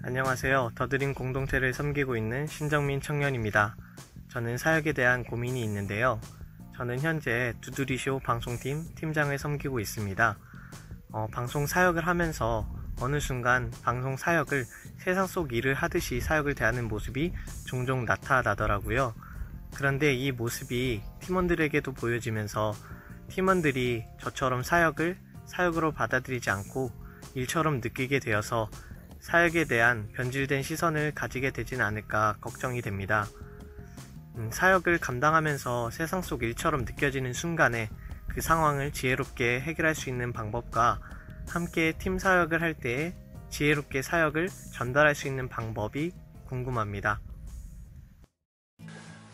안녕하세요. 더드림 공동체를 섬기고 있는 신정민 청년입니다. 저는 사역에 대한 고민이 있는데요. 저는 현재 두드리쇼 방송팀 팀장을 섬기고 있습니다. 방송 사역을 하면서 어느 순간 방송 사역을 세상 속 일을 하듯이 사역을 대하는 모습이 종종 나타나더라고요. 그런데 이 모습이 팀원들에게도 보여지면서 팀원들이 저처럼 사역을 사역으로 받아들이지 않고 일처럼 느끼게 되어서 사역에 대한 변질된 시선을 가지게 되진 않을까 걱정이 됩니다. 사역을 감당하면서 세상 속 일처럼 느껴지는 순간에 그 상황을 지혜롭게 해결할 수 있는 방법과 함께 팀 사역을 할 때에 지혜롭게 사역을 전달할 수 있는 방법이 궁금합니다.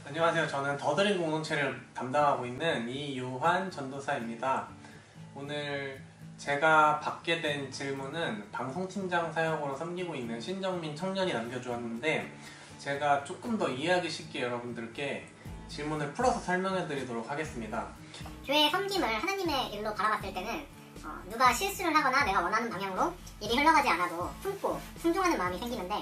안녕하세요. 저는 더드림 공동체를 담당하고 있는 이요한 전도사입니다. 오늘 제가 받게 된 질문은 방송팀장 사역으로 섬기고 있는 신정민 청년이 남겨주었는데, 제가 조금 더 이해하기 쉽게 여러분들께 질문을 풀어서 설명해 드리도록 하겠습니다. 교회의 섬김을 하나님의 일로 바라봤을 때는 누가 실수를 하거나 내가 원하는 방향으로 일이 흘러가지 않아도 품고 순종하는 마음이 생기는데,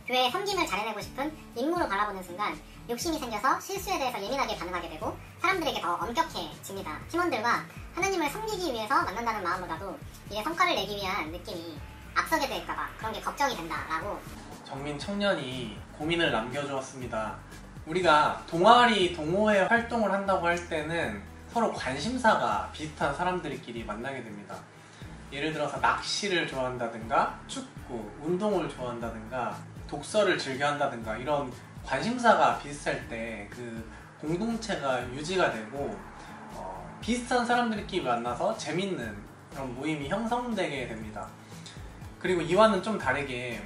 교회의 섬김을 잘해내고 싶은 임무로 바라보는 순간 욕심이 생겨서 실수에 대해서 예민하게 반응하게 되고 사람들에게 더 엄격해집니다. 팀원들과 하나님을 섬기기 위해서 만난다는 마음보다도 이게 성과를 내기 위한 느낌이 앞서게 될까봐 그런 게 걱정이 된다라고 정민 청년이 고민을 남겨주었습니다. 우리가 동아리, 동호회 활동을 한다고 할 때는 서로 관심사가 비슷한 사람들끼리 만나게 됩니다. 예를 들어서 낚시를 좋아한다든가 축구, 운동을 좋아한다든가 독서를 즐겨한다든가 이런 관심사가 비슷할 때 그 공동체가 유지가 되고 비슷한 사람들끼리 만나서 재밌는 그런 모임이 형성되게 됩니다. 그리고 이와는 좀 다르게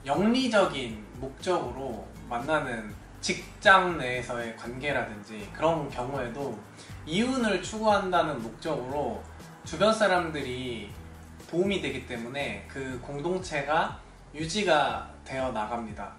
영리적인 목적으로 만나는 직장 내에서의 관계라든지 그런 경우에도 이윤을 추구한다는 목적으로 주변 사람들이 도움이 되기 때문에 그 공동체가 유지가 되어 나갑니다.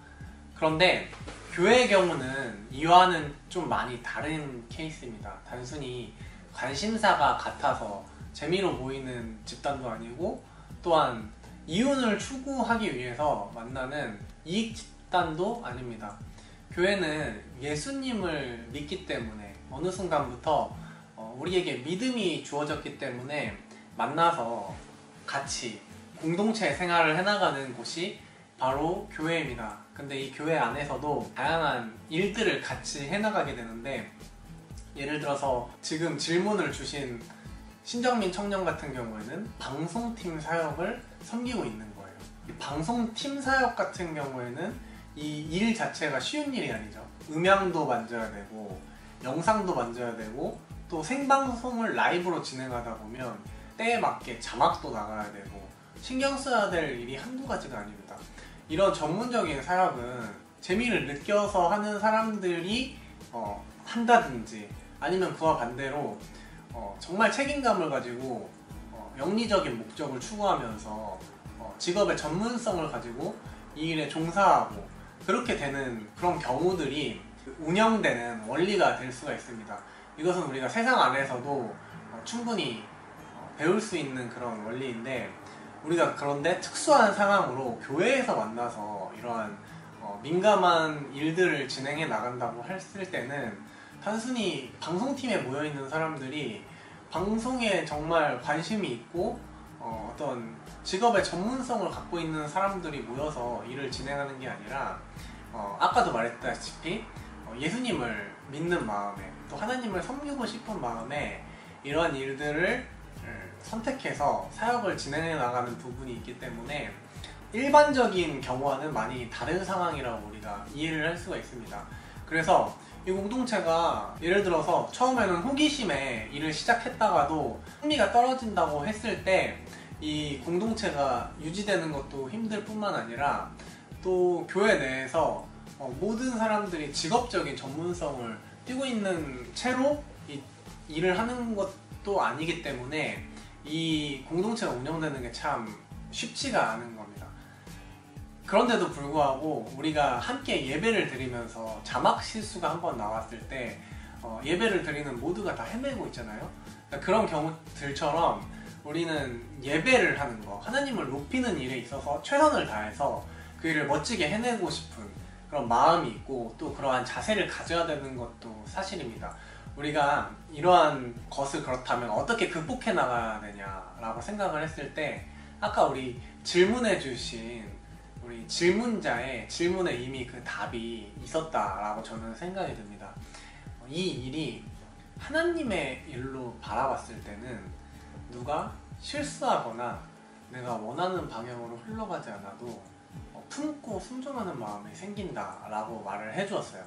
그런데 교회의 경우는 이와는 좀 많이 다른 케이스입니다. 단순히 관심사가 같아서 재미로 모이는 집단도 아니고, 또한 이윤을 추구하기 위해서 만나는 이익 집단도 아닙니다. 교회는 예수님을 믿기 때문에 어느 순간부터 우리에게 믿음이 주어졌기 때문에 만나서 같이 공동체 생활을 해나가는 곳이 바로 교회입니다. 근데 이 교회 안에서도 다양한 일들을 같이 해나가게 되는데, 예를 들어서 지금 질문을 주신 신정민 청년 같은 경우에는 방송팀 사역을 섬기고 있는 거예요. 이 방송팀 사역 같은 경우에는 이 일 자체가 쉬운 일이 아니죠. 음향도 만져야 되고 영상도 만져야 되고 또 생방송을 라이브로 진행하다 보면 때에 맞게 자막도 나가야 되고 신경 써야 될 일이 한두 가지가 아닙니다. 이런 전문적인 사역은 재미를 느껴서 하는 사람들이 한다든지, 아니면 그와 반대로 정말 책임감을 가지고 영리적인 목적을 추구하면서 직업의 전문성을 가지고 이 일에 종사하고 그렇게 되는 그런 경우들이 운영되는 원리가 될 수가 있습니다. 이것은 우리가 세상 안에서도 충분히 배울 수 있는 그런 원리인데, 우리가 그런데 특수한 상황으로 교회에서 만나서 이러한 민감한 일들을 진행해 나간다고 했을 때는 단순히 방송팀에 모여있는 사람들이 방송에 정말 관심이 있고 어떤 직업의 전문성을 갖고 있는 사람들이 모여서 일을 진행하는 게 아니라 아까도 말했다시피 예수님을 믿는 마음에, 또 하나님을 섬기고 싶은 마음에 이러한 일들을 선택해서 사역을 진행해 나가는 부분이 있기 때문에 일반적인 경우와는 많이 다른 상황이라고 우리가 이해를 할 수가 있습니다. 그래서 이 공동체가 예를 들어서 처음에는 호기심에 일을 시작했다가도 흥미가 떨어진다고 했을 때 이 공동체가 유지되는 것도 힘들 뿐만 아니라, 또 교회 내에서 모든 사람들이 직업적인 전문성을 띄고 있는 채로 이 일을 하는 것도 아니기 때문에 이 공동체가 운영되는 게 참 쉽지가 않은 겁니다. 그런데도 불구하고 우리가 함께 예배를 드리면서 자막 실수가 한번 나왔을 때 예배를 드리는 모두가 다 헤매고 있잖아요. 그러니까 그런 경우들처럼 우리는 예배를 하는 거, 하나님을 높이는 일에 있어서 최선을 다해서 그 일을 멋지게 해내고 싶은 그런 마음이 있고 또 그러한 자세를 가져야 되는 것도 사실입니다. 우리가 이러한 것을 그렇다면 어떻게 극복해 나가야 되냐라고 생각을 했을 때 아까 우리 질문해 주신 우리 질문자의 질문에 이미 그 답이 있었다라고 저는 생각이 듭니다. 이 일이 하나님의 일로 바라봤을 때는 누가 실수하거나 내가 원하는 방향으로 흘러가지 않아도 품고 순종하는 마음이 생긴다라고 말을 해주었어요.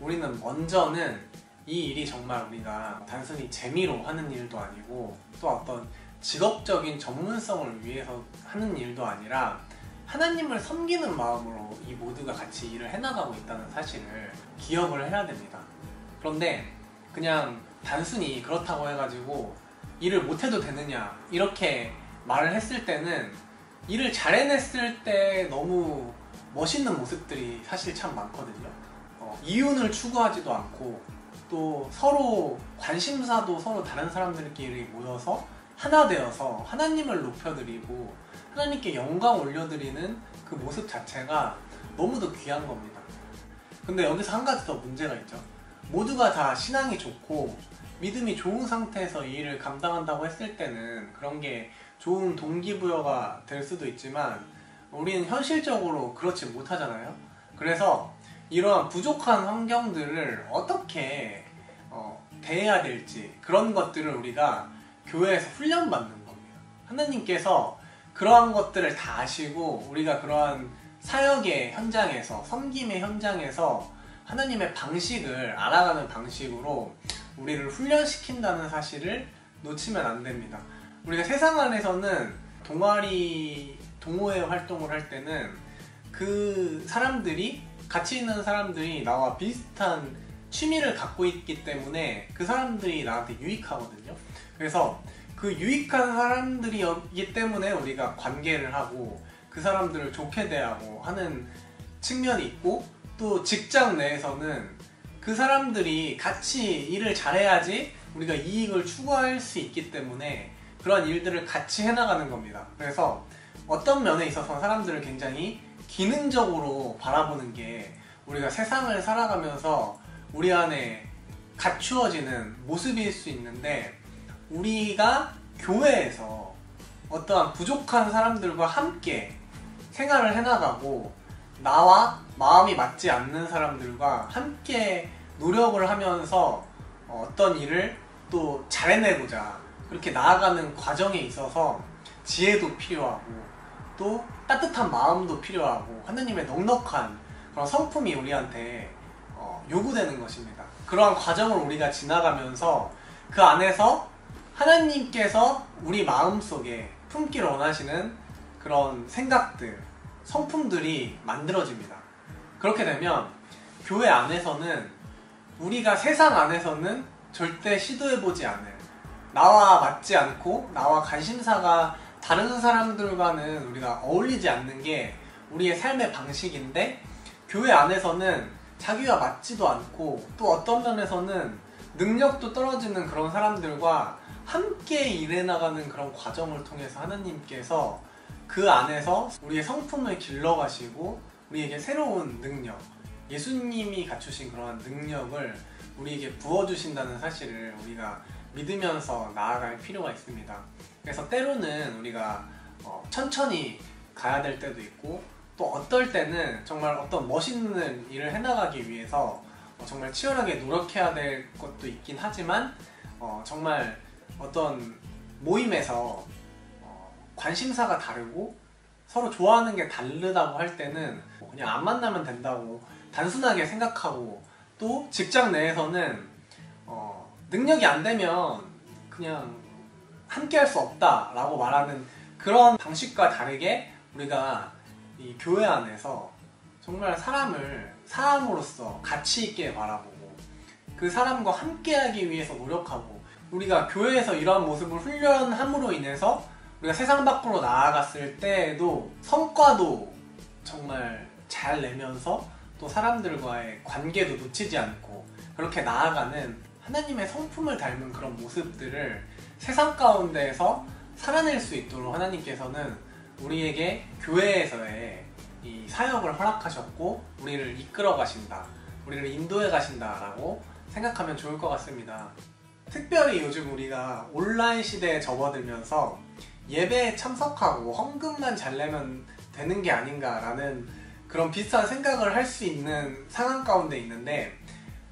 우리는 먼저는 이 일이 정말 우리가 단순히 재미로 하는 일도 아니고 또 어떤 직업적인 전문성을 위해서 하는 일도 아니라 하나님을 섬기는 마음으로 이 모두가 같이 일을 해나가고 있다는 사실을 기억을 해야 됩니다. 그런데 그냥 단순히 그렇다고 해가지고 일을 못해도 되느냐 이렇게 말을 했을 때는 일을 잘 해냈을 때 너무 멋있는 모습들이 사실 참 많거든요. 이윤을 추구하지도 않고 또 서로 관심사도 서로 다른 사람들끼리 모여서 하나 되어서 하나님을 높여드리고 하나님께 영광 올려드리는 그 모습 자체가 너무도 귀한 겁니다. 근데 여기서 한 가지 더 문제가 있죠. 모두가 다 신앙이 좋고 믿음이 좋은 상태에서 이 일을 감당한다고 했을 때는 그런 게 좋은 동기부여가 될 수도 있지만 우리는 현실적으로 그렇지 못하잖아요. 그래서 이러한 부족한 환경들을 어떻게 대해야 될지 그런 것들을 우리가 교회에서 훈련받는 겁니다. 하나님께서 그러한 것들을 다 아시고 우리가 그러한 사역의 현장에서 섬김의 현장에서 하나님의 방식을 알아가는 방식으로 우리를 훈련시킨다는 사실을 놓치면 안 됩니다. 우리가 세상 안에서는 동아리, 동호회 활동을 할 때는 그 사람들이 같이 있는 사람들이 나와 비슷한 취미를 갖고 있기 때문에 그 사람들이 나한테 유익하거든요. 그래서 그 유익한 사람들이기 때문에 우리가 관계를 하고 그 사람들을 좋게 대하고 하는 측면이 있고 또 직장 내에서는 그 사람들이 같이 일을 잘해야지 우리가 이익을 추구할 수 있기 때문에 그런 일들을 같이 해나가는 겁니다. 그래서 어떤 면에 있어서 사람들을 굉장히 기능적으로 바라보는 게 우리가 세상을 살아가면서 우리 안에 갖추어지는 모습일 수 있는데 우리가 교회에서 어떠한 부족한 사람들과 함께 생활을 해나가고 나와 마음이 맞지 않는 사람들과 함께 노력을 하면서 어떤 일을 또 잘해내고자 그렇게 나아가는 과정에 있어서 지혜도 필요하고 또 따뜻한 마음도 필요하고 하나님의 넉넉한 그런 성품이 우리한테 요구되는 것입니다. 그러한 과정을 우리가 지나가면서 그 안에서 하나님께서 우리 마음속에 품기를 원하시는 그런 생각들, 성품들이 만들어집니다. 그렇게 되면 교회 안에서는 우리가 세상 안에서는 절대 시도해보지 않을 나와 맞지 않고 나와 관심사가 다른 사람들과는 우리가 어울리지 않는 게 우리의 삶의 방식인데 교회 안에서는 자기와 맞지도 않고 또 어떤 면에서는 능력도 떨어지는 그런 사람들과 함께 일해 나가는 그런 과정을 통해서 하나님께서 그 안에서 우리의 성품을 길러가시고 우리에게 새로운 능력, 예수님이 갖추신 그러한 능력을 우리에게 부어주신다는 사실을 우리가 믿으면서 나아갈 필요가 있습니다. 그래서 때로는 우리가 천천히 가야 될 때도 있고 또 어떨 때는 정말 어떤 멋있는 일을 해나가기 위해서 정말 치열하게 노력해야 될 것도 있긴 하지만 정말 어떤 모임에서 관심사가 다르고 서로 좋아하는 게 다르다고 할 때는 그냥 안 만나면 된다고 단순하게 생각하고 또 직장 내에서는 능력이 안 되면 그냥 함께 할 수 없다라고 말하는 그런 방식과 다르게 우리가 이 교회 안에서 정말 사람을 사람으로서 가치 있게 바라보고 그 사람과 함께하기 위해서 노력하고 우리가 교회에서 이러한 모습을 훈련함으로 인해서 우리가 세상 밖으로 나아갔을 때에도 성과도 정말 잘 내면서 또 사람들과의 관계도 놓치지 않고 그렇게 나아가는 하나님의 성품을 닮은 그런 모습들을 세상 가운데에서 살아낼 수 있도록 하나님께서는 우리에게 교회에서의 이 사역을 허락하셨고 우리를 이끌어 가신다, 우리를 인도해 가신다라고 생각하면 좋을 것 같습니다. 특별히 요즘 우리가 온라인 시대에 접어들면서 예배에 참석하고 헌금만 잘 내면 되는 게 아닌가라는 그런 비슷한 생각을 할 수 있는 상황 가운데 있는데,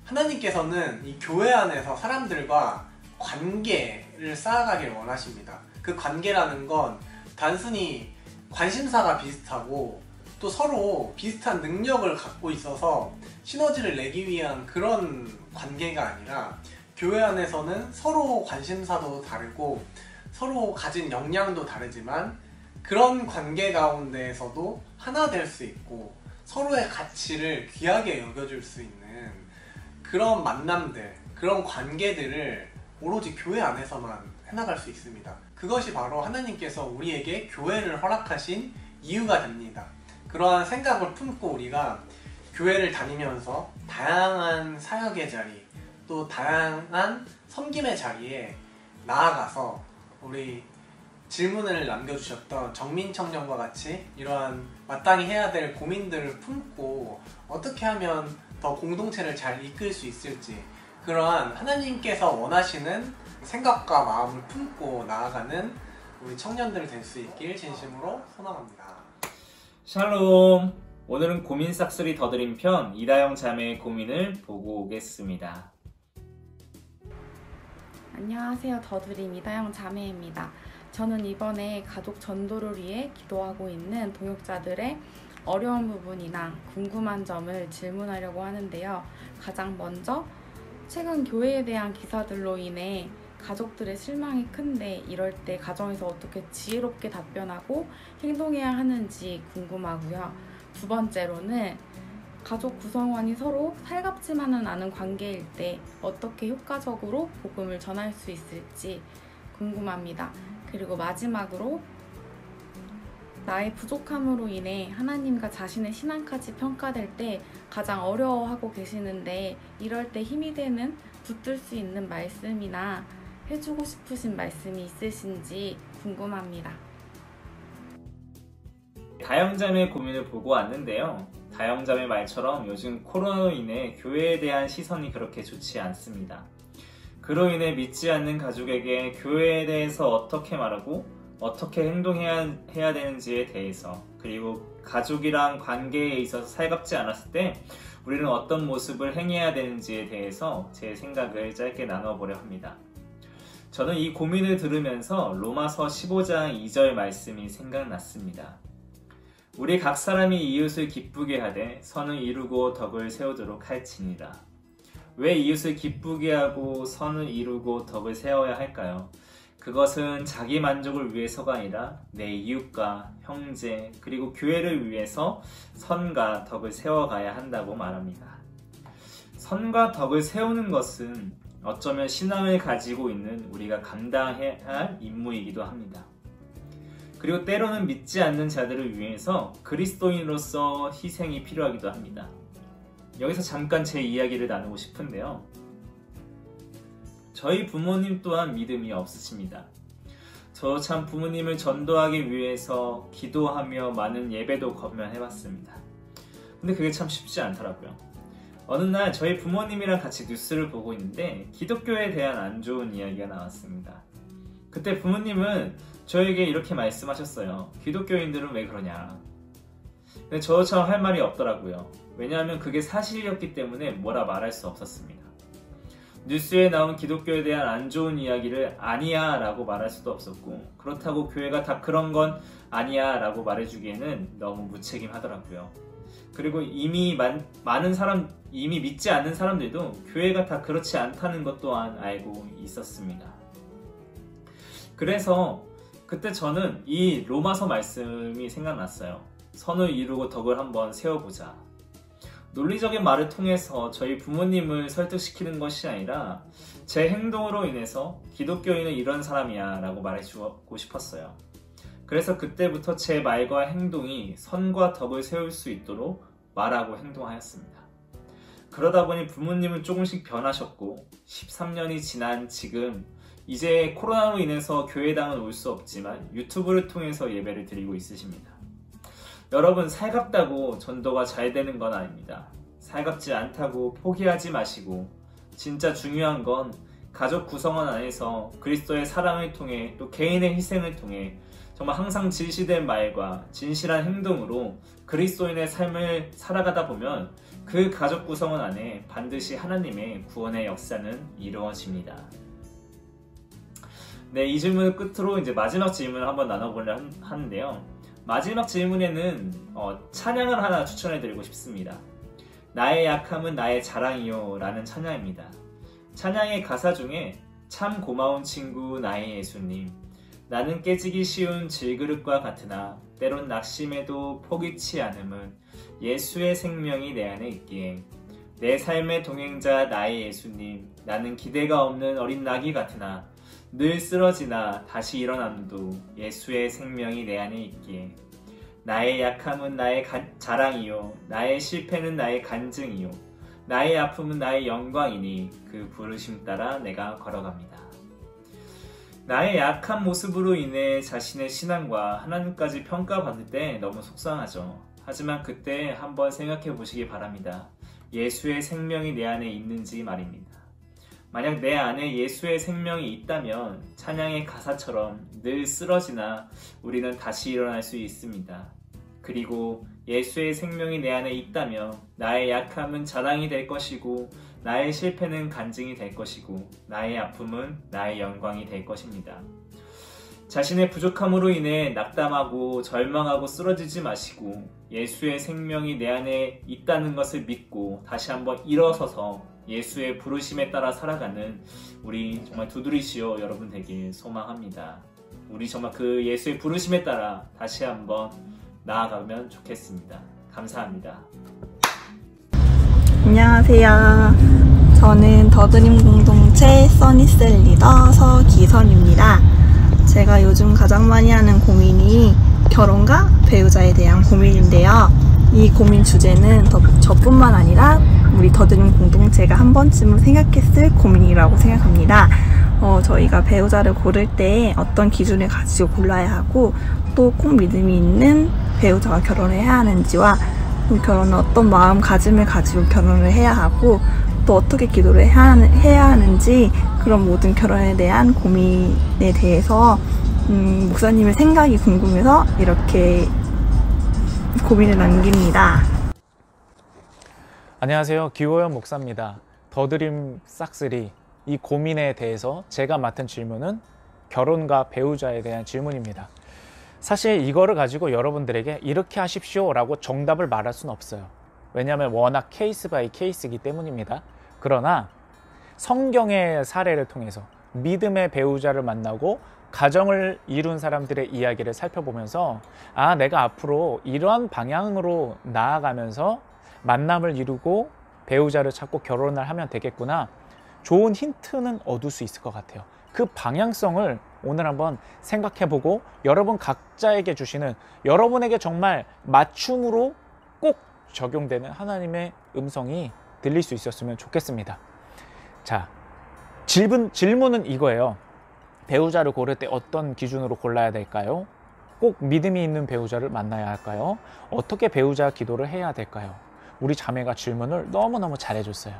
하나님께서는 이 교회 안에서 사람들과 관계를 쌓아가길 원하십니다. 그 관계라는 건 단순히 관심사가 비슷하고 또 서로 비슷한 능력을 갖고 있어서 시너지를 내기 위한 그런 관계가 아니라, 교회 안에서는 서로 관심사도 다르고 서로 가진 역량도 다르지만 그런 관계 가운데에서도 하나 될 수 있고 서로의 가치를 귀하게 여겨줄 수 있는 그런 만남들, 그런 관계들을 오로지 교회 안에서만 해나갈 수 있습니다. 그것이 바로 하나님께서 우리에게 교회를 허락하신 이유가 됩니다. 그러한 생각을 품고 우리가 교회를 다니면서 다양한 사역의 자리, 또 다양한 섬김의 자리에 나아가서 우리 질문을 남겨주셨던 정민 청년과 같이 이러한 마땅히 해야 될 고민들을 품고 어떻게 하면 더 공동체를 잘 이끌 수 있을지, 그러한 하나님께서 원하시는 생각과 마음을 품고 나아가는 우리 청년들 될 수 있길 진심으로 소망합니다. 샬롬! 오늘은 고민 싹쓸이 더드림 편 이다영 자매의 고민을 보고 오겠습니다. 안녕하세요. 더드림 이다영 자매입니다. 저는 이번에 가족 전도를 위해 기도하고 있는 동역자들의 어려운 부분이나 궁금한 점을 질문하려고 하는데요. 가장 먼저 최근 교회에 대한 기사들로 인해 가족들의 실망이 큰데, 이럴 때 가정에서 어떻게 지혜롭게 답변하고 행동해야 하는지 궁금하고요. 두 번째로는 가족 구성원이 서로 살갑지만은 않은 관계일 때 어떻게 효과적으로 복음을 전할 수 있을지 궁금합니다. 그리고 마지막으로 나의 부족함으로 인해 하나님과 자신의 신앙까지 평가될 때 가장 어려워하고 계시는데, 이럴 때 힘이 되는 붙들 수 있는 말씀이나 해주고 싶으신 말씀이 있으신지 궁금합니다. 다영자매의 고민을 보고 왔는데요. 다영자매 말처럼 요즘 코로나로 인해 교회에 대한 시선이 그렇게 좋지 않습니다. 그로 인해 믿지 않는 가족에게 교회에 대해서 어떻게 말하고 어떻게 행동해야 되는지에 대해서, 그리고 가족이랑 관계에 있어서 살갑지 않았을 때 우리는 어떤 모습을 행해야 되는지에 대해서 제 생각을 짧게 나눠보려 합니다. 저는 이 고민을 들으면서 로마서 15장 2절 말씀이 생각났습니다. 우리 각 사람이 이웃을 기쁘게 하되 선을 이루고 덕을 세우도록 할지니라. 왜 이웃을 기쁘게 하고 선을 이루고 덕을 세워야 할까요? 그것은 자기 만족을 위해서가 아니라 내 이웃과 형제 그리고 교회를 위해서 선과 덕을 세워가야 한다고 말합니다. 선과 덕을 세우는 것은 어쩌면 신앙을 가지고 있는 우리가 감당해야 할 임무이기도 합니다. 그리고 때로는 믿지 않는 자들을 위해서 그리스도인으로서 희생이 필요하기도 합니다. 여기서 잠깐 제 이야기를 나누고 싶은데요. 저희 부모님 또한 믿음이 없으십니다. 저 참 부모님을 전도하기 위해서 기도하며 많은 예배도 검열해봤습니다. 근데 그게 참 쉽지 않더라고요. 어느 날 저희 부모님이랑 같이 뉴스를 보고 있는데 기독교에 대한 안 좋은 이야기가 나왔습니다. 그때 부모님은 저에게 이렇게 말씀하셨어요. 기독교인들은 왜 그러냐. 근데 저처럼 할 말이 없더라고요. 왜냐하면 그게 사실이었기 때문에 뭐라 말할 수 없었습니다. 뉴스에 나온 기독교에 대한 안 좋은 이야기를 아니야 라고 말할 수도 없었고, 그렇다고 교회가 다 그런 건 아니야 라고 말해주기에는 너무 무책임하더라고요. 그리고 이미 이미 믿지 않는 사람들도 교회가 다 그렇지 않다는 것 또한 알고 있었습니다. 그래서 그때 저는 이 로마서 말씀이 생각났어요. 선을 이루고 덕을 한번 세워보자. 논리적인 말을 통해서 저희 부모님을 설득시키는 것이 아니라 제 행동으로 인해서 기독교인은 이런 사람이야 라고 말해주고 싶었어요. 그래서 그때부터 제 말과 행동이 선과 덕을 세울 수 있도록 말하고 행동하였습니다. 그러다 보니 부모님은 조금씩 변하셨고 13년이 지난 지금 이제 코로나로 인해서 교회당은 올 수 없지만 유튜브를 통해서 예배를 드리고 있으십니다. 여러분, 살갑다고 전도가 잘 되는 건 아닙니다. 살갑지 않다고 포기하지 마시고, 진짜 중요한 건 가족 구성원 안에서 그리스도의 사랑을 통해 또 개인의 희생을 통해 정말 항상 진실된 말과 진실한 행동으로 그리스도인의 삶을 살아가다 보면 그 가족 구성원 안에 반드시 하나님의 구원의 역사는 이루어집니다. 네, 이 질문을 끝으로 이제 마지막 질문을 한번 나눠보려 하는데요. 마지막 질문에는 찬양을 하나 추천해드리고 싶습니다. 나의 약함은 나의 자랑이요 라는 찬양입니다. 찬양의 가사 중에 참 고마운 친구 나의 예수님, 나는 깨지기 쉬운 질그릇과 같으나 때론 낙심해도 포기치 않음은 예수의 생명이 내 안에 있기에 내 삶의 동행자 나의 예수님, 나는 기대가 없는 어린 낙이 같으나 늘 쓰러지나 다시 일어남도 예수의 생명이 내 안에 있기에 나의 약함은 나의 자랑이요 나의 실패는 나의 간증이요 나의 아픔은 나의 영광이니 그 부르심 따라 내가 걸어갑니다. 나의 약한 모습으로 인해 자신의 신앙과 하나님까지 평가받을 때 너무 속상하죠. 하지만 그때 한번 생각해 보시기 바랍니다. 예수의 생명이 내 안에 있는지 말입니다. 만약 내 안에 예수의 생명이 있다면 찬양의 가사처럼 늘 쓰러지나 우리는 다시 일어날 수 있습니다. 그리고 예수의 생명이 내 안에 있다면 나의 약함은 자랑이 될 것이고 나의 실패는 간증이 될 것이고 나의 아픔은 나의 영광이 될 것입니다. 자신의 부족함으로 인해 낙담하고 절망하고 쓰러지지 마시고 예수의 생명이 내 안에 있다는 것을 믿고 다시 한번 일어서서 예수의 부르심에 따라 살아가는 우리 정말 두드리시오 여러분 되길 소망합니다. 우리 정말 그 예수의 부르심에 따라 다시 한번 나아가면 좋겠습니다. 감사합니다. 안녕하세요. 저는 더드림 공동체 써니셀 리더 서기선입니다. 제가 요즘 가장 많이 하는 고민이 결혼과 배우자에 대한 고민인데요. 이 고민 주제는 저뿐만 아니라 우리 더드림 공동체가 한 번쯤은 생각했을 고민이라고 생각합니다. 저희가 배우자를 고를 때 어떤 기준을 가지고 골라야 하고 또 꼭 믿음이 있는 배우자와 결혼을 해야 하는지와 결혼은 어떤 마음가짐을 가지고 결혼을 해야 하고 또 어떻게 기도를 해야 하는지 그런 모든 결혼에 대한 고민에 대해서 목사님의 생각이 궁금해서 이렇게 고민을 남깁니다. 안녕하세요. 기호연 목사입니다. 더드림 싹쓸이 이 고민에 대해서 제가 맡은 질문은 결혼과 배우자에 대한 질문입니다. 사실 이거를 가지고 여러분들에게 이렇게 하십시오 라고 정답을 말할 수는 없어요. 왜냐하면 워낙 케이스 바이 케이스이기 때문입니다. 그러나 성경의 사례를 통해서 믿음의 배우자를 만나고 가정을 이룬 사람들의 이야기를 살펴보면서 내가 앞으로 이러한 방향으로 나아가면서 만남을 이루고 배우자를 찾고 결혼을 하면 되겠구나, 좋은 힌트는 얻을 수 있을 것 같아요. 그 방향성을 오늘 한번 생각해보고 여러분 각자에게 주시는, 여러분에게 정말 맞춤으로 꼭 적용되는 하나님의 음성이 들릴 수 있었으면 좋겠습니다. 자, 질문은 이거예요. 배우자를 고를 때 어떤 기준으로 골라야 될까요? 꼭 믿음이 있는 배우자를 만나야 할까요? 어떻게 배우자 기도를 해야 될까요? 우리 자매가 질문을 너무너무 잘해줬어요.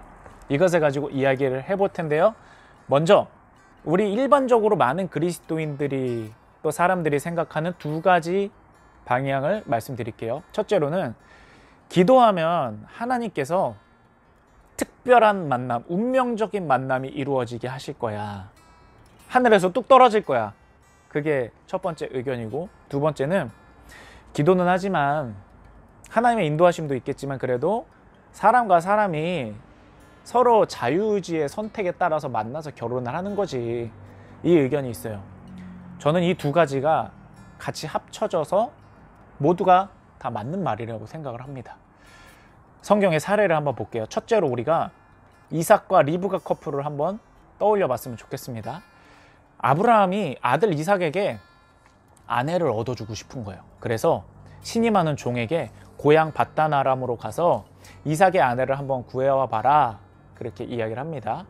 이것을 가지고 이야기를 해볼 텐데요. 먼저 우리 일반적으로 많은 그리스도인들이 또 사람들이 생각하는 두 가지 방향을 말씀드릴게요. 첫째로는 기도하면 하나님께서 특별한 만남, 운명적인 만남이 이루어지게 하실 거야. 하늘에서 뚝 떨어질 거야. 그게 첫 번째 의견이고, 두 번째는 기도는 하지만 하나님의 인도하심도 있겠지만 그래도 사람과 사람이 서로 자유의지의 선택에 따라서 만나서 결혼을 하는 거지. 이 의견이 있어요. 저는 이 두 가지가 같이 합쳐져서 모두가 다 맞는 말이라고 생각을 합니다. 성경의 사례를 한번 볼게요. 첫째로 우리가 이삭과 리브가 커플을 한번 떠올려 봤으면 좋겠습니다. 아브라함이 아들 이삭에게 아내를 얻어주고 싶은 거예요. 그래서 신임하는 종에게 고향 밧단 아람으로 가서 이삭의 아내를 한번 구해와 봐라, 그렇게 이야기를 합니다.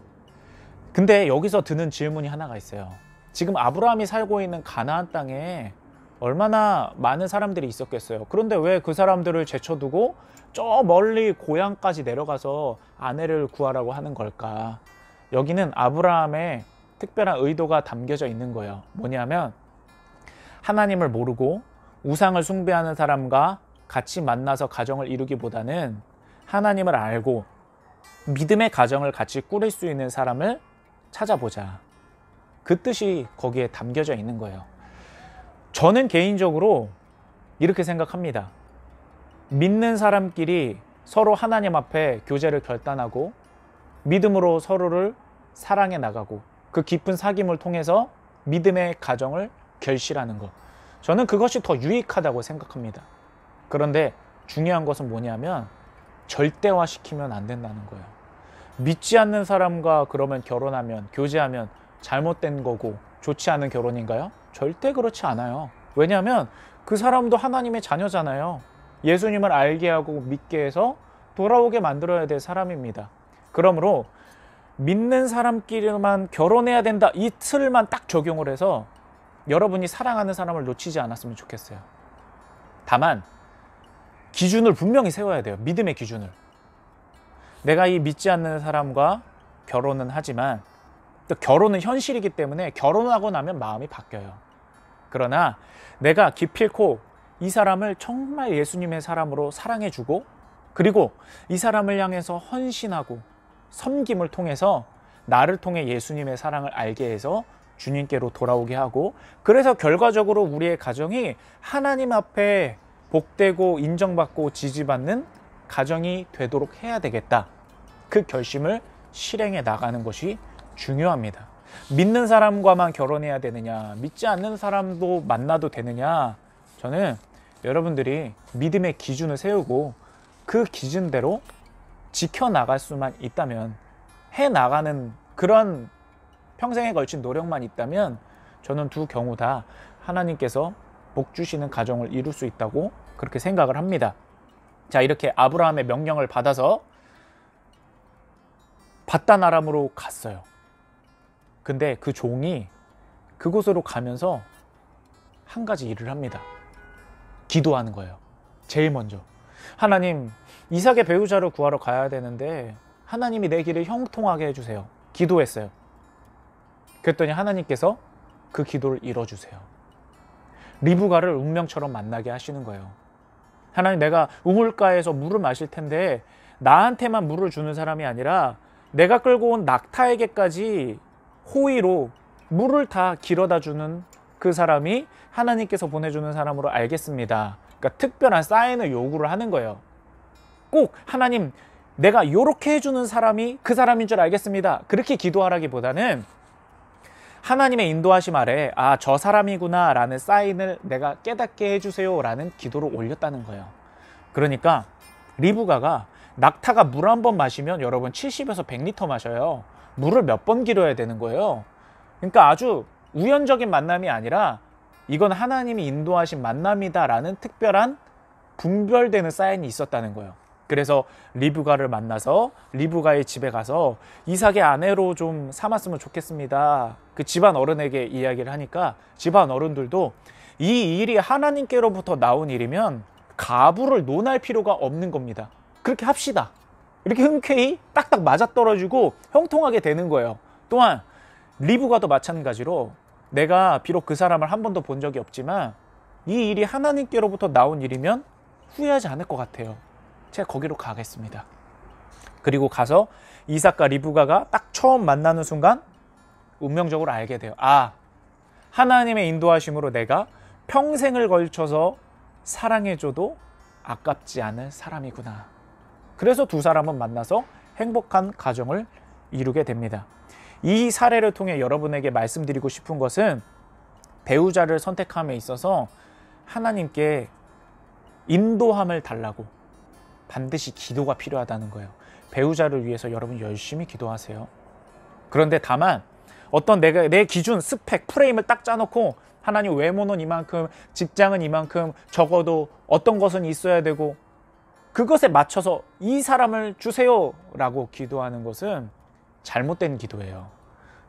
근데 여기서 드는 질문이 하나가 있어요. 지금 아브라함이 살고 있는 가나안 땅에 얼마나 많은 사람들이 있었겠어요. 그런데 왜 그 사람들을 제쳐두고 저 멀리 고향까지 내려가서 아내를 구하라고 하는 걸까? 여기는 아브라함의 특별한 의도가 담겨져 있는 거예요. 뭐냐면 하나님을 모르고 우상을 숭배하는 사람과 같이 만나서 가정을 이루기보다는 하나님을 알고 믿음의 가정을 같이 꾸릴 수 있는 사람을 찾아보자. 그 뜻이 거기에 담겨져 있는 거예요. 저는 개인적으로 이렇게 생각합니다. 믿는 사람끼리 서로 하나님 앞에 교제를 결단하고 믿음으로 서로를 사랑해 나가고 그 깊은 사귐을 통해서 믿음의 가정을 결실하는 것. 저는 그것이 더 유익하다고 생각합니다. 그런데 중요한 것은 뭐냐면 절대화시키면 안 된다는 거예요. 믿지 않는 사람과 그러면 결혼하면, 교제하면 잘못된 거고 좋지 않은 결혼인가요? 절대 그렇지 않아요. 왜냐하면 그 사람도 하나님의 자녀잖아요. 예수님을 알게 하고 믿게 해서 돌아오게 만들어야 될 사람입니다. 그러므로 믿는 사람끼리만 결혼해야 된다, 이 틀만 딱 적용을 해서 여러분이 사랑하는 사람을 놓치지 않았으면 좋겠어요. 다만 기준을 분명히 세워야 돼요. 믿음의 기준을. 내가 이 믿지 않는 사람과 결혼은 하지만 또 결혼은 현실이기 때문에 결혼하고 나면 마음이 바뀌어요. 그러나 내가 기필코 이 사람을 정말 예수님의 사람으로 사랑해주고 그리고 이 사람을 향해서 헌신하고 섬김을 통해서 나를 통해 예수님의 사랑을 알게 해서 주님께로 돌아오게 하고, 그래서 결과적으로 우리의 가정이 하나님 앞에 복되고 인정받고 지지받는 가정이 되도록 해야 되겠다. 그 결심을 실행해 나가는 것이 중요합니다. 믿는 사람과만 결혼해야 되느냐, 믿지 않는 사람도 만나도 되느냐, 저는 여러분들이 믿음의 기준을 세우고 그 기준대로 지켜나갈 수만 있다면, 해나가는 그런 평생에 걸친 노력만 있다면 저는 두 경우 다 하나님께서 복 주시는 가정을 이룰 수 있다고 그렇게 생각을 합니다. 자, 이렇게 아브라함의 명령을 받아서 바단 아람으로 갔어요. 근데 그 종이 그곳으로 가면서 한 가지 일을 합니다. 기도하는 거예요. 제일 먼저 하나님, 이삭의 배우자를 구하러 가야 되는데 하나님이 내 길을 형통하게 해주세요. 기도했어요. 그랬더니 하나님께서 그 기도를 이뤄주세요. 리브가를 운명처럼 만나게 하시는 거예요. 하나님, 내가 우물가에서 물을 마실 텐데 나한테만 물을 주는 사람이 아니라 내가 끌고 온 낙타에게까지 호의로 물을 다 길어다 주는 그 사람이 하나님께서 보내주는 사람으로 알겠습니다. 그러니까 특별한 사인을 요구를 하는 거예요. 꼭 하나님, 내가 이렇게 해주는 사람이 그 사람인 줄 알겠습니다. 그렇게 기도하라기보다는 하나님의 인도하심 아래 저 사람이구나 라는 사인을 내가 깨닫게 해주세요 라는 기도를 올렸다는 거예요. 그러니까 리브가가 낙타가 물 한 번 마시면 여러분 70에서 100리터 마셔요. 물을 몇 번 길어야 되는 거예요. 그러니까 아주 우연적인 만남이 아니라 이건 하나님이 인도하신 만남이다 라는 특별한 분별되는 사인이 있었다는 거예요. 그래서 리브가를 만나서 리브가의 집에 가서 이삭의 아내로 좀 삼았으면 좋겠습니다. 그 집안 어른에게 이야기를 하니까 집안 어른들도 이 일이 하나님께로부터 나온 일이면 가부를 논할 필요가 없는 겁니다. 그렇게 합시다. 이렇게 흔쾌히 딱딱 맞아떨어지고 형통하게 되는 거예요. 또한 리브가도 마찬가지로 내가 비록 그 사람을 한 번도 본 적이 없지만 이 일이 하나님께로부터 나온 일이면 후회하지 않을 것 같아요. 제가 거기로 가겠습니다. 그리고 가서 이삭과 리브가가 딱 처음 만나는 순간 운명적으로 알게 돼요. 하나님의 인도하심으로 내가 평생을 걸쳐서 사랑해줘도 아깝지 않을 사람이구나. 그래서 두 사람은 만나서 행복한 가정을 이루게 됩니다. 이 사례를 통해 여러분에게 말씀드리고 싶은 것은 배우자를 선택함에 있어서 하나님께 인도함을 달라고 반드시 기도가 필요하다는 거예요. 배우자를 위해서 여러분 열심히 기도하세요. 그런데 다만 어떤 내 기준, 스펙, 프레임을 딱 짜놓고 하나님, 외모는 이만큼, 직장은 이만큼, 적어도 어떤 것은 있어야 되고 그것에 맞춰서 이 사람을 주세요 라고 기도하는 것은 잘못된 기도예요.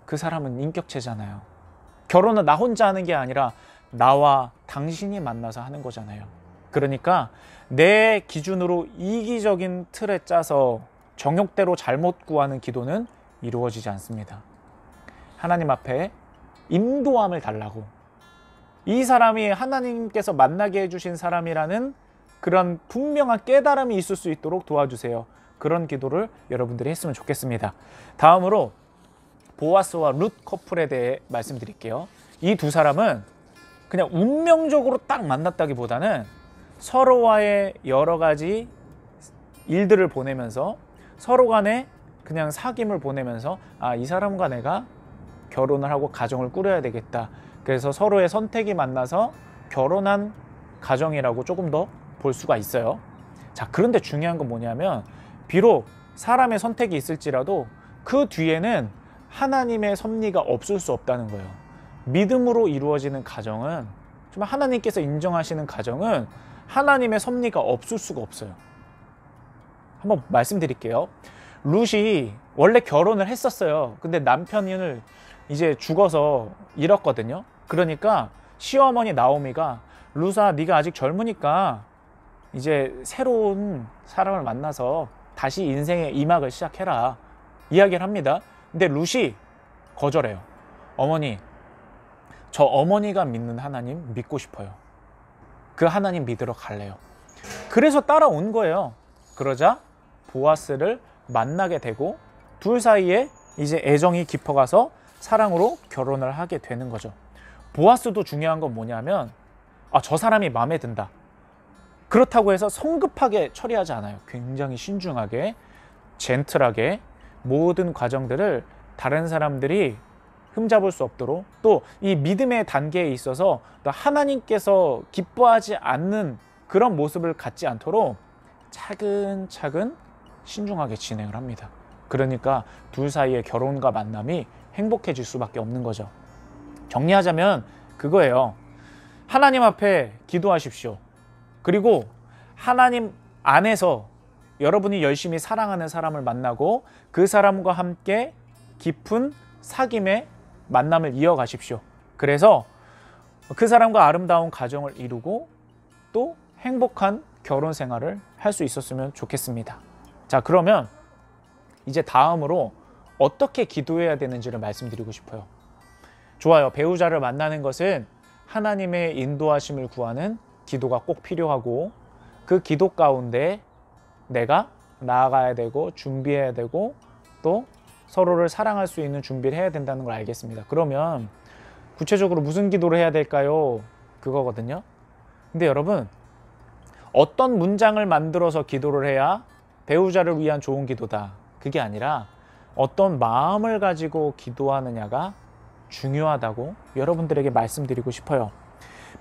그 사람은 인격체잖아요. 결혼은 나 혼자 하는 게 아니라 나와 당신이 만나서 하는 거잖아요. 그러니까 내 기준으로 이기적인 틀에 짜서 정욕대로 잘못 구하는 기도는 이루어지지 않습니다. 하나님 앞에 인도함을 달라고, 이 사람이 하나님께서 만나게 해주신 사람이라는 그런 분명한 깨달음이 있을 수 있도록 도와주세요. 그런 기도를 여러분들이 했으면 좋겠습니다. 다음으로 보아스와 룻 커플에 대해 말씀드릴게요. 이 두 사람은 그냥 운명적으로 딱 만났다기보다는 서로와의 여러 가지 일들을 보내면서 서로 간에 그냥 사귐을 보내면서 이 사람과 내가 결혼을 하고 가정을 꾸려야 되겠다. 그래서 서로의 선택이 만나서 결혼한 가정이라고 조금 더 볼 수가 있어요. 자, 그런데 중요한 건 뭐냐면 비록 사람의 선택이 있을지라도 그 뒤에는 하나님의 섭리가 없을 수 없다는 거예요. 믿음으로 이루어지는 가정은, 정말 하나님께서 인정하시는 가정은 하나님의 섭리가 없을 수가 없어요. 한번 말씀드릴게요. 룻이 원래 결혼을 했었어요. 근데 남편을 이제 죽어서 잃었거든요. 그러니까 시어머니 나오미가 룻아, 네가 아직 젊으니까 이제 새로운 사람을 만나서 다시 인생의 2막을 시작해라 이야기를 합니다. 근데 룻이 거절해요. 어머니, 저 어머니가 믿는 하나님 믿고 싶어요. 그 하나님 믿으러 갈래요. 그래서 따라온 거예요. 그러자 보아스를 만나게 되고 둘 사이에 이제 애정이 깊어가서 사랑으로 결혼을 하게 되는 거죠. 보아스도 중요한 건 뭐냐면 저 사람이 마음에 든다. 그렇다고 해서 성급하게 처리하지 않아요. 굉장히 신중하게, 젠틀하게 모든 과정들을 다른 사람들이 흠잡을 수 없도록, 또 이 믿음의 단계에 있어서 또 하나님께서 기뻐하지 않는 그런 모습을 갖지 않도록 차근차근 신중하게 진행을 합니다. 그러니까 둘 사이의 결혼과 만남이 행복해질 수밖에 없는 거죠. 정리하자면 그거예요. 하나님 앞에 기도하십시오. 그리고 하나님 안에서 여러분이 열심히 사랑하는 사람을 만나고 그 사람과 함께 깊은 사귐의 만남을 이어가십시오. 그래서 그 사람과 아름다운 가정을 이루고 또 행복한 결혼 생활을 할 수 있었으면 좋겠습니다. 자, 그러면 이제 다음으로 어떻게 기도해야 되는지를 말씀드리고 싶어요. 좋아요. 배우자를 만나는 것은 하나님의 인도하심을 구하는 기도가 꼭 필요하고, 그 기도 가운데 내가 나아가야 되고 준비해야 되고 또 서로를 사랑할 수 있는 준비를 해야 된다는 걸 알겠습니다. 그러면 구체적으로 무슨 기도를 해야 될까요? 그거거든요. 근데 여러분, 어떤 문장을 만들어서 기도를 해야 배우자를 위한 좋은 기도다, 그게 아니라 어떤 마음을 가지고 기도하느냐가 중요하다고 여러분들에게 말씀드리고 싶어요.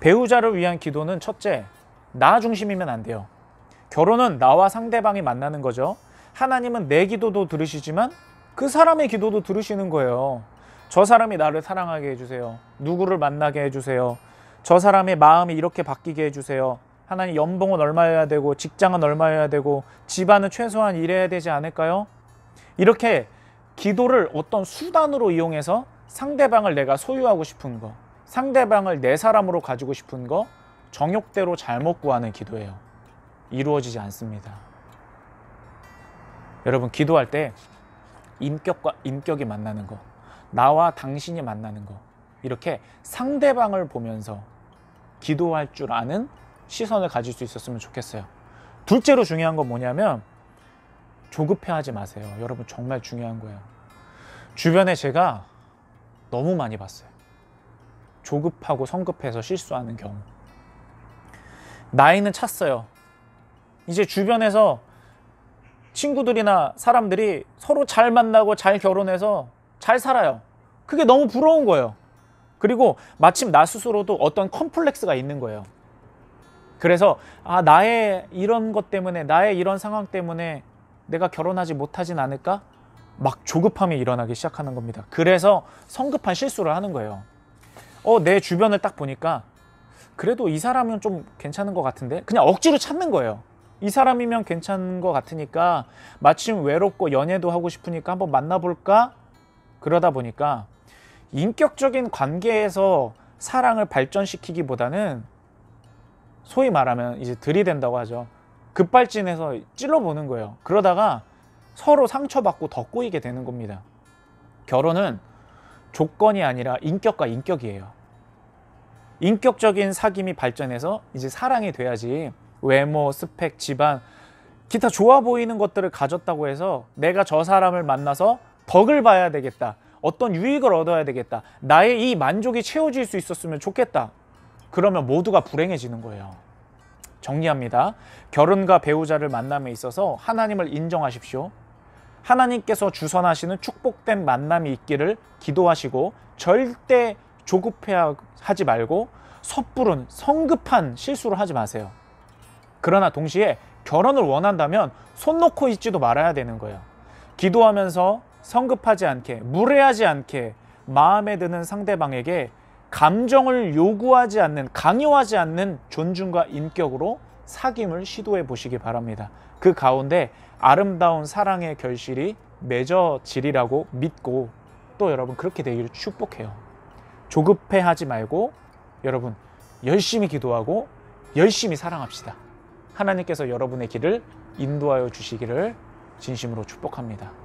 배우자를 위한 기도는 첫째, 나 중심이면 안 돼요. 결혼은 나와 상대방이 만나는 거죠. 하나님은 내 기도도 들으시지만 그 사람의 기도도 들으시는 거예요. 저 사람이 나를 사랑하게 해주세요. 누구를 만나게 해주세요. 저 사람의 마음이 이렇게 바뀌게 해주세요. 하나님, 연봉은 얼마여야 되고 직장은 얼마여야 되고 집안은 최소한 이래야 되지 않을까요? 이렇게 기도를 어떤 수단으로 이용해서 상대방을 내가 소유하고 싶은 거, 상대방을 내 사람으로 가지고 싶은 거 정욕대로 잘못 구하는 기도예요. 이루어지지 않습니다. 여러분, 기도할 때 인격과 인격이 만나는 거, 나와 당신이 만나는 거, 이렇게 상대방을 보면서 기도할 줄 아는 시선을 가질 수 있었으면 좋겠어요. 둘째로 중요한 건 뭐냐면 조급해하지 마세요. 여러분, 정말 중요한 거예요. 주변에 제가 너무 많이 봤어요. 조급하고 성급해서 실수하는 경우. 나이는 찼어요. 이제 주변에서 친구들이나 사람들이 서로 잘 만나고 잘 결혼해서 잘 살아요. 그게 너무 부러운 거예요. 그리고 마침 나 스스로도 어떤 컴플렉스가 있는 거예요. 그래서 나의 이런 것 때문에, 나의 이런 상황 때문에 내가 결혼하지 못하진 않을까? 막 조급함이 일어나기 시작하는 겁니다. 그래서 성급한 실수를 하는 거예요. 내 주변을 딱 보니까 그래도 이 사람은 좀 괜찮은 것 같은데, 그냥 억지로 찾는 거예요. 이 사람이면 괜찮은 것 같으니까, 마침 외롭고 연애도 하고 싶으니까 한번 만나볼까? 그러다 보니까 인격적인 관계에서 사랑을 발전시키기보다는 소위 말하면 이제 들이댄다고 하죠. 급발진해서 찔러보는 거예요. 그러다가 서로 상처받고 더 꼬이게 되는 겁니다. 결혼은 조건이 아니라 인격과 인격이에요. 인격적인 사귐이 발전해서 이제 사랑이 돼야지 외모, 스펙, 집안, 기타 좋아 보이는 것들을 가졌다고 해서 내가 저 사람을 만나서 덕을 봐야 되겠다, 어떤 유익을 얻어야 되겠다, 나의 이 만족이 채워질 수 있었으면 좋겠다, 그러면 모두가 불행해지는 거예요. 정리합니다. 결혼과 배우자를 만남에 있어서 하나님을 인정하십시오. 하나님께서 주선하시는 축복된 만남이 있기를 기도하시고 절대 조급해하지 말고 섣부른 성급한 실수를 하지 마세요. 그러나 동시에 결혼을 원한다면 손 놓고 있지도 말아야 되는 거예요. 기도하면서 성급하지 않게, 무례하지 않게 마음에 드는 상대방에게 감정을 요구하지 않는, 강요하지 않는 존중과 인격으로 사귐을 시도해 보시기 바랍니다. 그 가운데 아름다운 사랑의 결실이 맺어지리라고 믿고 또 여러분 그렇게 되기를 축복해요. 조급해하지 말고 여러분 열심히 기도하고 열심히 사랑합시다. 하나님께서 여러분의 길을 인도하여 주시기를 진심으로 축복합니다.